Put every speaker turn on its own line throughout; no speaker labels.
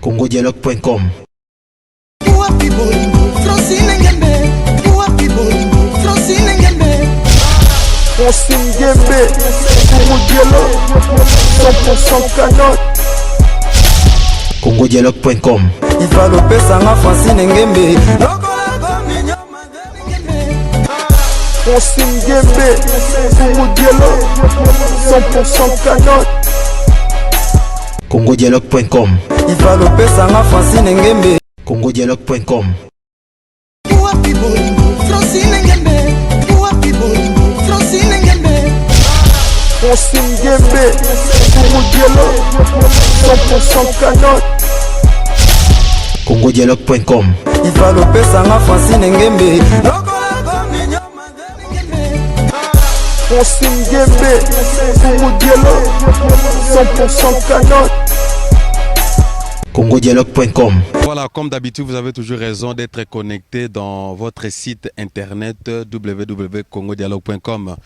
congodialogue.com.
Francine Gembe, Congodialogue, 100% canon.
congodialogue.com.
Il va l'opé sanga Francine Gembe.
Francine Gembe, Congodialogue, 100% canon.
congodialogue.com.
Il va l'opé sanga Francine Gembe.
congodialogue.com.
Francine Gembe, Congodialogue, 100% canon.
congodialogue.com.
Il va l'opé sanga Francine Gembe.
Francine Gembe, Congodialogue, 100% canon.
congodialogue.com.
Voilà, comme d'habitude, vous avez toujours raison d'être connecté dans votre site internet www.congodialogue.com.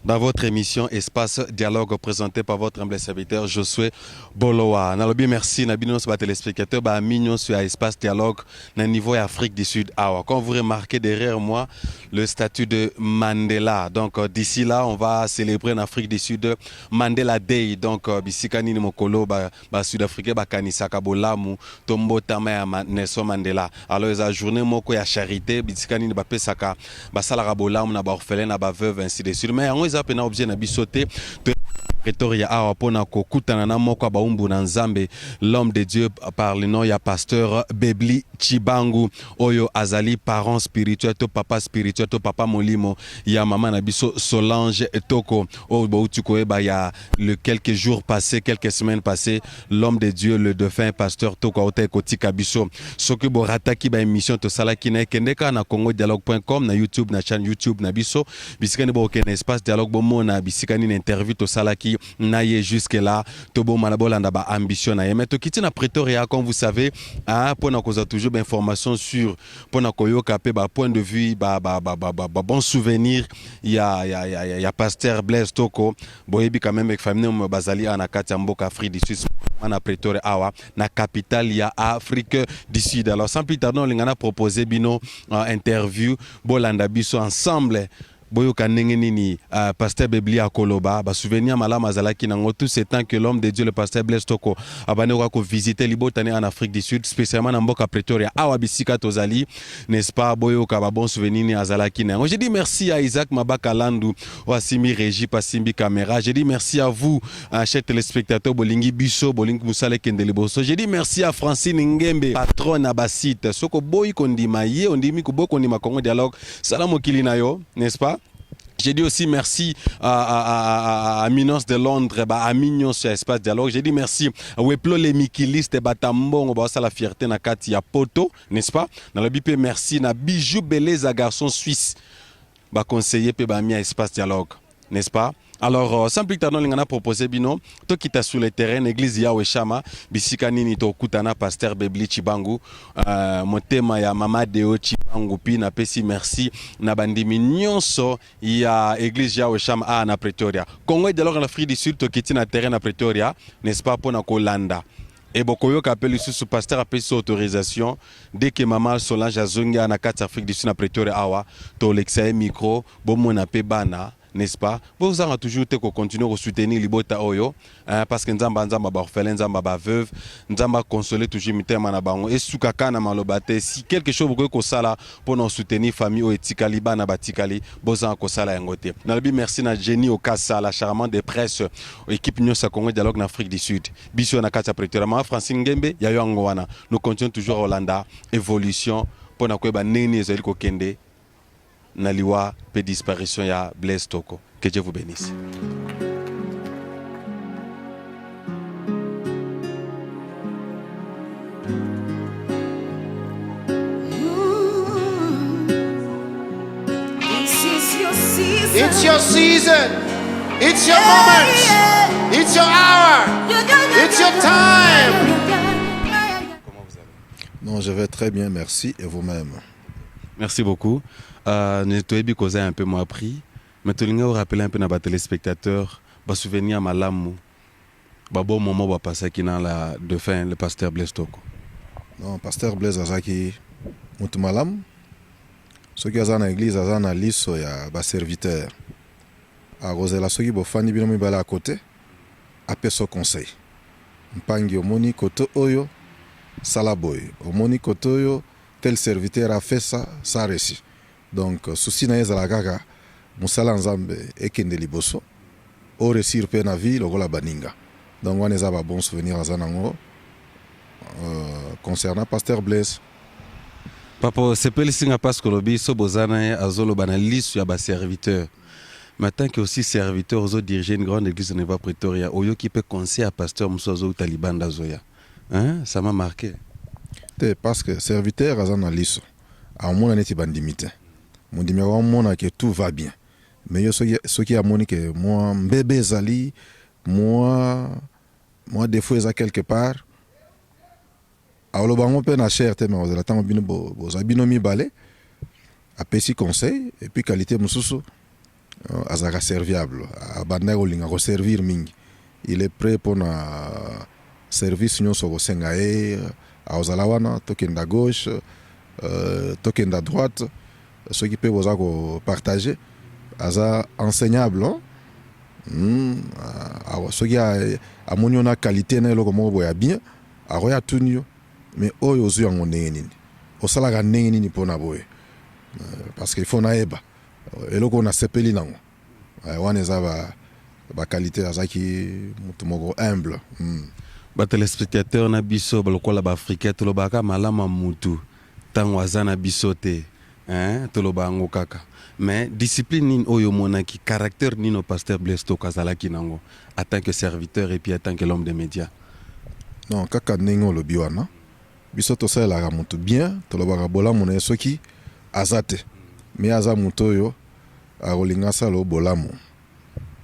Dans votre émission Espace Dialogue présentée par votre humble serviteur Josué Bolowa. Nalobi merci Nabino sur téléspectateur ba mignon sur Espace Dialogue dans le niveau Afrique du Sud. Quand vous remarquez derrière moi le statut de Mandela. Donc d'ici là, on va célébrer en Afrique du Sud Mandela Day. Donc bisikani ni mokolo ba Sud-Africain ba kanisaka bolamu tombo tama Nelson Mandela. Alors la journée moko ya charité bisikani ni ba pesaka ba salaka bolamu na ba orphelin na ba veuve ainsi de suite. Mais on ils appellent objet na bisoté Pretoria awa pona kokutana na moko ba umbu na Nzambe l'homme de Dieu par le nom ya pasteur Bebli Chibangu oyo azali parent spirituel to papa spirituel to papa molimo ya maman na biso Solange Toko o bauti koeba ya le quelques jours passés quelques semaines passées l'homme de Dieu le défunt pasteur Toko ote kotika biso soki bo rataki ba émission to salaki na kendeka na congodialogue.com na YouTube na chaîne YouTube na biso bisikani bo ken espace dialogue bo mona bisikani na interview to salaki naye jusque là tobo manabolanda ba ambition na mais to kiti na Pretoria comme vous savez pour na koza toujours d'informations sur pour na koyoka pe ba point de vue bon souvenir ya pasteur Blaise Toko boyebi quand même avec famille bazali ana kati mboka Afrique du Sud na Pretoria awa na capitale ya Afrique du Sud. Alors sans plus tarder on lingana proposer bino interview bolanda biso ensemble boyoka ndenge nini pasteur Bebli akoloba ba souvenir malama azalaki nango tout ce temps que l'homme de Dieu le pasteur Blaise Toko abane ko visiter libotane en Afrique du Sud spécialement na mboka Pretoria awa bisika tozali n'est-ce pas boyoka ba bon souvenir ni azalaki nango. Je dis merci à Isaac Mabaka Landu Wasimi Régie Pasimbi Caméra. Je dis merci à vous chers téléspectateurs bolingi biso bolingi musale kendele boso. Je dis merci à Francine Ngembe patronne abasite soko boy kondima ye ondimi ko bokondima Congo Dialogue salamo kilinayo n'est-ce pas. J'ai dit aussi merci à Minos de Londres, à Mignon sur Espace Dialogue. J'ai dit merci à Weplo les Mikilistes, Batambon, ça la fierté na kati ya poto, n'est-ce pas? Dans le BIP, merci na Bijou Belez à garçon suisse, conseiller pe ba mi à Espace Dialogue, n'est-ce pas? Alors, sans plus tarder, on a proposé bino, to kita sur le terrain, église ya Weshama, bisika nini to kutana pasteur Bebli Chibangu, motema ya mama Deo Chibangu pi na pesi merci na bandimi nyonso ya église ya Weshama a na Pretoria. Congo dialogue en Afrique du Sud to kiti na terrain na Pretoria, n'est-ce pas pour na Kolanda. Et bokoyo kapeli sous pasteur a payé autorisation dès que maman Solange azonga na kati Afrique du Sud na Pretoria awa to l'examen micro bon mona pe bana. N'est-ce pas? Vous avez toujours été continuer à soutenir Libota Oyo parce que Nzamba ba orphelin, Nzamba ba veuve, Nzamba consoler toujours mitema na bango et sukaka na malobate si quelque chose beaucoup ko sala pour nous soutenir famille o etikali bana batikali bozan ko sala yangote. Nalobi merci na Jenny Okassa la charmante de presse équipe Nyosa Congo Dialogue en Afrique du Sud. Biso na kati Pretoria ma Francine Ngembe ya yo ngwana. Nous continuons toujours Hollanda évolution pour na ko ba neni ezali ko kende. Naliwa pe disparition ya Blaise Toko. Que Dieu vous bénisse.
It's your season. It's your moment. It's your hour. It's your time.
Comment vous allez?
Non, je vais très bien, merci. Et vous-même?
Merci beaucoup. Nettoyebi causa un peu moins appris. Mais tu l'as rappelé un peu à téléspectateurs, bah souvenir malamu, bah bon moment va passer qui dans la de fin le pasteur Blaise Toko.
Non, pasteur Blaise azaki mutu malamu soki aza na église aza na liso ya baserviteur akozela soki bofandi bino mibale à côté apesa conseil mpangi omoni kote oyo sala boye omoni kote oyo tel serviteur a fait ça ça réussi donc souci na ye ezala kaka mosala nzambe ekende liboso o réussir mpe na vie lokola baninga donc wana eza babon souvenir aza nango concernant pasteur Blaise.
Papa sepelisinga parce que lobi so bozana ye azoloba na liso ya baserviteur mais tant que aussi serviteur ozo diriger une grande église de Neva Pretoria oyo qui peut conseiller à pasteur muso ozo talibanda zoya hein ça m'a marqué
parce que serviteur aza na liso amona neti bandimite mondimi wa mona que tout va bien mais yo soki amoni que moi mbebe ezali moi défaut eza quelque part alobango mpe na cher te mais ozala ntango bino boza bino mibale apesi conseil et puis qualité mosusu azalaka serviable abandaki kolinga koservir mingi il est prêt mpona service nyonso kosenga ye aozala wana tokenda gauche tokenda droite soki mpe boza kopartage aza enseignable soki amoni yo na qualité na eloko moko boye ya bien akoya atuni yo mais oyo ozwi yango ndenge nini osalaka ndenge nini mpona boye parce que il faut nayeba eloko nasepeli nango wana eza baqualité azaki motu moko humble
batelespectateur na biso balokola baafricain tolobaka malama mutu ntango aza na biso te toloba yango kaka mais discipline nini oyo monaki caractère nini o pasteur Blaise Toko azalaki nango en tant que serviteur et puis en tant que l'homme des médias.
Non kaka ndenge olobi wana biso tosalelaka motu bien tolobaka bolamu na ye soki aza te mais aza motu oyo akolinga asala o bolamu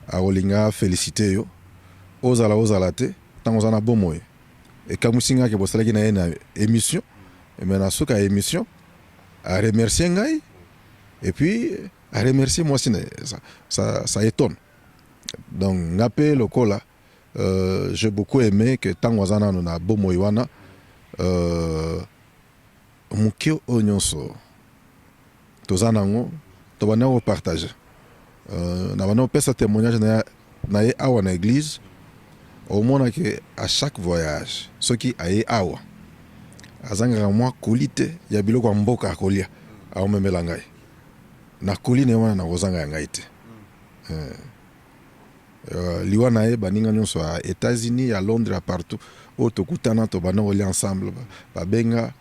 akolinga félicité yo ozala te ntango oza na bomoi ekamwisingaki bosalaki na ye na émission mais na suka ya émission aremercie ngai et puis aremercie mwasi na ye ça étonne donc nga mpe lokola j'ai beaucoup aimé que ntango aza nano na bomoi wana moke oyo nyonso toza nango tobanda kopartage na banda kopesa témoignage na ye awa na église omonaki à chaque voyage soki aye awa azangaka mwa koli te ya biloko ya mboka akolia aomemela ngai na koli na ye wana nakozanga ya ngai te liwa na ye baninga nyonso ya États-Unis ya Londres ya partout oyo tokutana tobanda kolia ensemble babenga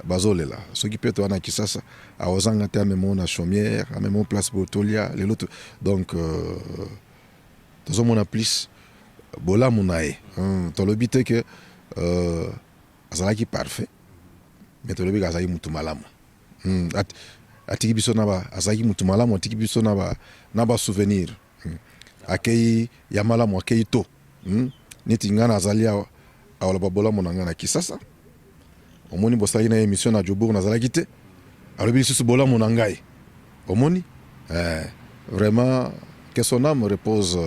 bazolela soki mpe towana kisasa akozanga te amemo na chaumière amemo place botolia lelo donc tozomona plus bolamu na ye tolobi te ke azalaki parfait mais tolobi ke azalaki mutu malamu atiki biso azalaki mutu malamu atiki biso na basouvenir akei ya malamu akei to neti nga nazali awa awoloba bolamu na nga na kisasa omoni bosalaki na émission na Jobour nazalaki te alobi lisusu bolamu na ngai omoni vraiment que son âme repose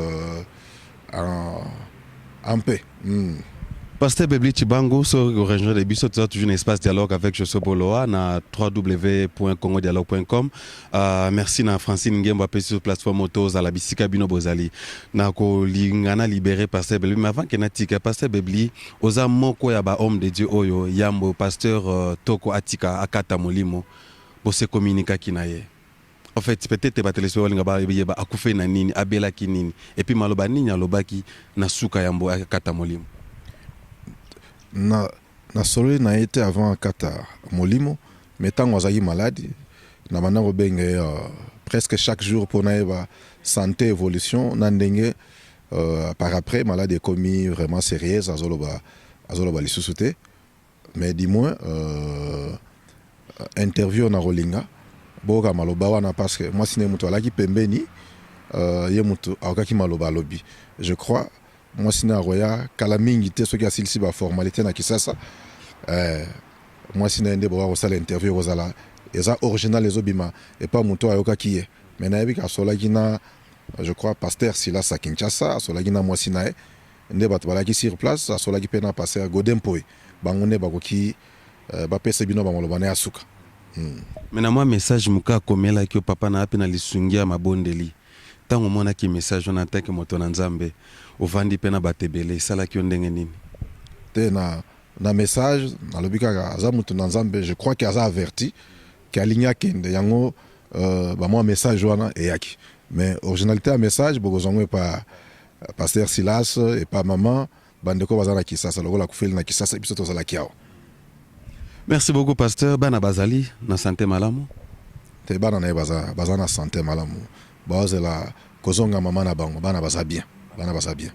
en paix.
Pasteur Bebli Chibango, sur le région de Bissot, tu as toujours un espace dialogue avec Josué Boloa na www.congodialogue.com. Merci na Francine Ngemba pe sur plateforme autos à la bisika bino bozali. Na ko lingana libéré Pasteur Bebli, mais avant que na tika Pasteur Bebli, oza moko ya ba homme de Dieu oyo yambo Pasteur Toko atika akata molimo bo se communiquer kinaye. En fait, peut-être ba téléspectateur ngaba yeba akufe na nini, abela kinini. Et puis maloba nini alobaki na suka yambo akata molimo.
Na solo na été avant akata molimo mais tango azaki malade na bana kobenga presque chaque jour pour na santé évolution na ndenge par après malade est commis vraiment sérieuse azoloba lisusu te mais dis-moi interview na rolinga boka maloba wana parce que moi sine mutu alaki pembeni ye mutu akaki maloba lobi je crois moi sina roya kala mingi te soki asilisi ba formalité na kisasa moi sina ndé bo ko sala interview ko sala eza original les obima et pas muto ayoka kiye mais na yebika sola kina je crois pasteur Silas à Kinshasa sola kina moi sina ndé bato balaki sur place sola ki pena passer à Godempoe bango ne bakoki bapesa bino bamaloba na asuka.
Mais na moi message muka komela ki papa na ape na lisungia mabondeli. Tango mona ki message on attaque moto na nzambe. Ovandi pe na batebele sala ki ndenge nini.
Te na message na lobika aza mutu na nzambe, je crois qu'il a averti ki alinya kende yango ba moi message wana eyaki. Mais originalité à message bokozongo pa pasteur Silas et pas maman bandeko bazana kisasa lokola kufeli na kisasa biso tozala kiao.
Merci beaucoup pasteur bana bazali na santé malamu.
Te bana na bazana santé malamu. Bazela kozonga maman na bango bana baza bien. Bana baza bien.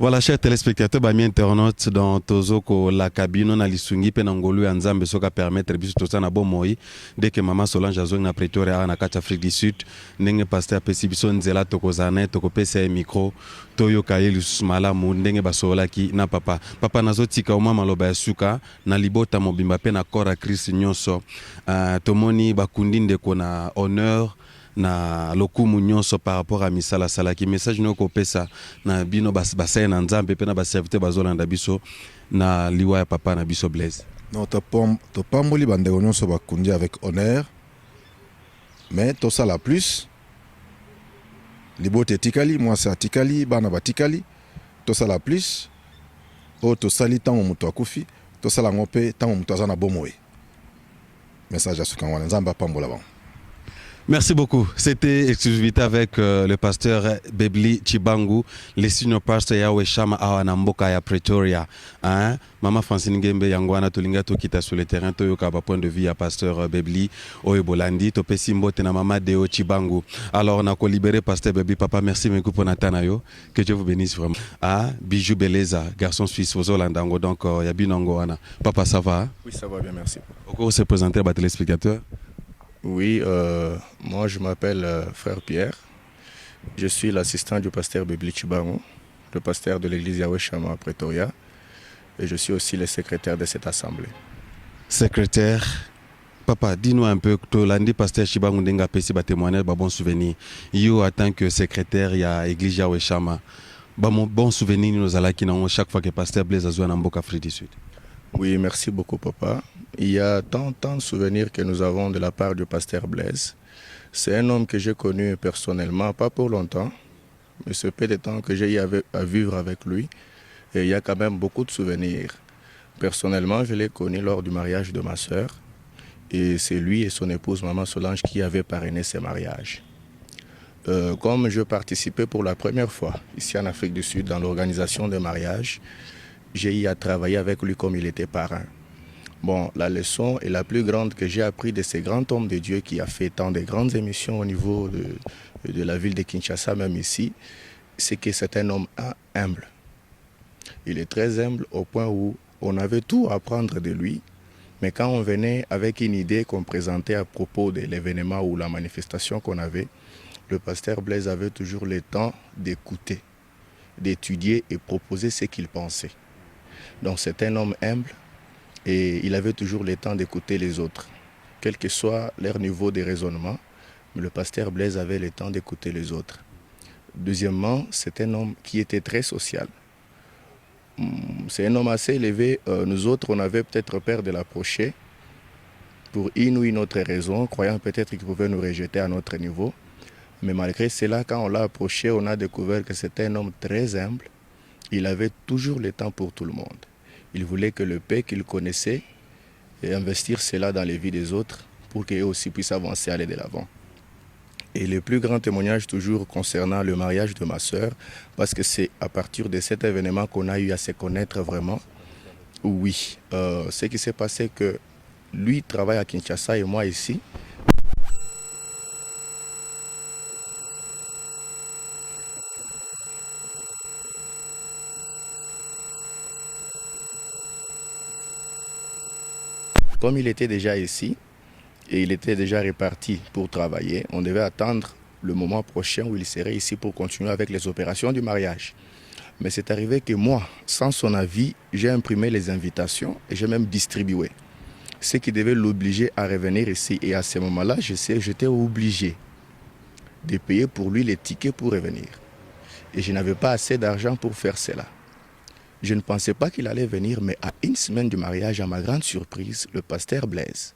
Voilà, chers téléspectateurs, bami internautes dans Tozoko la cabine on a lisungi pe na ngolu ya nzambe soka permettre biso toza na bomoi dès que maman Solange azongi na Pretoria na kati Afrique du Sud ndenge pasteur pesi biso nzela tokozana tokopesa micro toyoka ye lisusu malamu ndenge basolaki na papa nazotika oma maloba ya suka na libota mobimba pe na kora Christ nyonso tomoni bakundi ndeko na honneur na lokumu nyonso par rapport à misala salaki message no kopesa na bino basay na nzambe pe na ba serviteur bazolanda biso na liwa ya papa na biso Blaise.
Non to pamboli bandeko nyonso bakundi avec honneur, mais to sala plus libote tikali moi c'est tikali bana batikali to sala plus o to sali tango muto akufi to sala ngope tango muto azana bomoe message à ce qu'on nzamba pambola bon.
Merci beaucoup. C'était exclusivité avec le pasteur Bebli Chibangu, le senior pastor Yahweh Shama Awana Mboka ya Pretoria. Hein? Maman Francine Ngembe Yangwana Tolinga Tokita sur le terrain Toyoka ba point de vue à pasteur Bebli Oyebolandi Topesi Mbote na Mama Deo Chibangu. Alors on a libéré pasteur Bebli papa merci beaucoup pour Natanayo que Dieu vous bénisse vraiment. Ah Bijou Beleza garçon suisse aux Holandango donc Yabinongo ana. Papa ça va?
Oui ça va bien merci.
Pourquoi se présenter à téléspectateurs?
Oui, moi je m'appelle Frère Pierre. Je suis l'assistant du pasteur Bebli Chibangu, le pasteur de l'église Yahweh Shama à Pretoria. Et je suis aussi le secrétaire de cette assemblée.
Secrétaire, papa, dis-nous un peu, Tolandi pasteur Chibangu Ndenga Pesi ba témoigner, ba bon souvenir. Yo en tant que secrétaire, il y a l'église Yahweh Shama. Ba mon bon souvenir nous ala qui n'ont chaque fois que pasteur Blaise Azouan en Mboka Afrique du Sud.
Oui, merci beaucoup papa. Il y a tant de souvenirs que nous avons de la part du pasteur Blaise. C'est un homme que j'ai connu personnellement, pas pour longtemps, mais ce peu de temps que j'ai eu à vivre avec lui, et il y a quand même beaucoup de souvenirs. Personnellement, je l'ai connu lors du mariage de ma sœur, et c'est lui et son épouse, Maman Solange, qui avaient parrainé ces mariages. Comme je participais pour la première fois ici en Afrique du Sud dans l'organisation des mariages, j'ai eu à travailler avec lui comme il était parrain. Bon, la leçon est la plus grande que j'ai appris de ces grands hommes de Dieu qui a fait tant de grandes émissions au niveau de la ville de Kinshasa, même ici, c'est que c'est un homme humble. Il est très humble au point où on avait tout à apprendre de lui, mais quand on venait avec une idée qu'on présentait à propos de l'événement ou la manifestation qu'on avait, le pasteur Blaise avait toujours le temps d'écouter, d'étudier et proposer ce qu'il pensait. Donc c'est un homme humble et il avait toujours le temps d'écouter les autres, quel que soit leur niveau de raisonnement, mais le pasteur Blaise avait le temps d'écouter les autres. Deuxièmement, c'est un homme qui était très social. C'est un homme assez élevé. Nous autres, on avait peut-être peur de l'approcher pour une ou une autre raison, croyant peut-être qu'il pouvait nous rejeter à notre niveau. Mais malgré cela, quand on l'a approché, on a découvert que c'était un homme très humble. Il avait toujours le temps pour tout le monde. Il voulait que le paix qu'il connaissait et investir cela dans les vies des autres pour qu'eux aussi puissent avancer, aller de l'avant. Et le plus grand témoignage toujours concernant le mariage de ma sœur, parce que c'est à partir de cet événement qu'on a eu à se connaître vraiment. Oui, ce qui s'est passé que lui travaille à Kinshasa et moi ici. Comme il était déjà ici et il était déjà réparti pour travailler, on devait attendre le moment prochain où il serait ici pour continuer avec les opérations du mariage. Mais c'est arrivé que moi, sans son avis, j'ai imprimé les invitations et j'ai même distribué. Ce qui devait l'obliger à revenir ici. Et à ce moment-là, j'étais obligé de payer pour lui les tickets pour revenir. Et je n'avais pas assez d'argent pour faire cela. Je ne pensais pas qu'il allait venir, mais à une semaine du mariage, à ma grande surprise, le pasteur Blaise,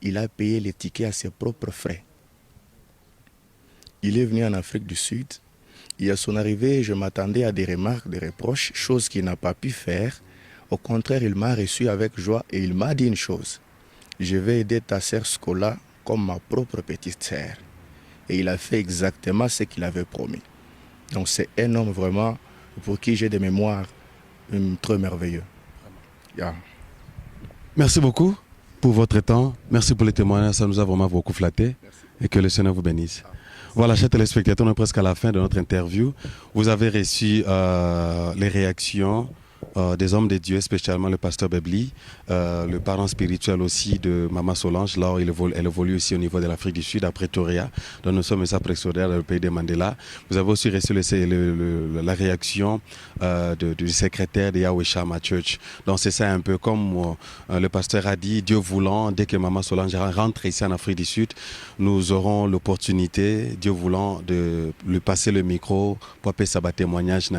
il a payé les tickets à ses propres frais. Il est venu en Afrique du Sud. Et à son arrivée, je m'attendais à des remarques, des reproches, chose qu'il n'a pas pu faire. Au contraire, il m'a reçu avec joie et il m'a dit une chose. Je vais aider ta sœur Scola comme ma propre petite sœur. Et il a fait exactement ce qu'il avait promis. Donc c'est un homme vraiment pour qui j'ai des mémoires très merveilleux. Yeah.
Merci beaucoup pour votre temps. Merci pour les témoignages. Ça nous a vraiment beaucoup flatté. Et que le Seigneur vous bénisse. Voilà, chers téléspectateurs, on est presque à la fin de notre interview. Vous avez reçu les réactions des hommes de Dieu, spécialement le pasteur Bebli, le parent spirituel aussi de Maman Solange. Là, elle évolue aussi au niveau de l'Afrique du Sud, à Pretoria. Donc nous sommes à Pretoria, dans le pays de Mandela. Vous avez aussi reçu la réaction du secrétaire de Yahweh Shammah Church. Donc c'est ça un peu comme le pasteur a dit, Dieu voulant, dès que Maman Solange rentre ici en Afrique du Sud, nous aurons l'opportunité, Dieu voulant, de lui passer le micro pour passer sa témoignage.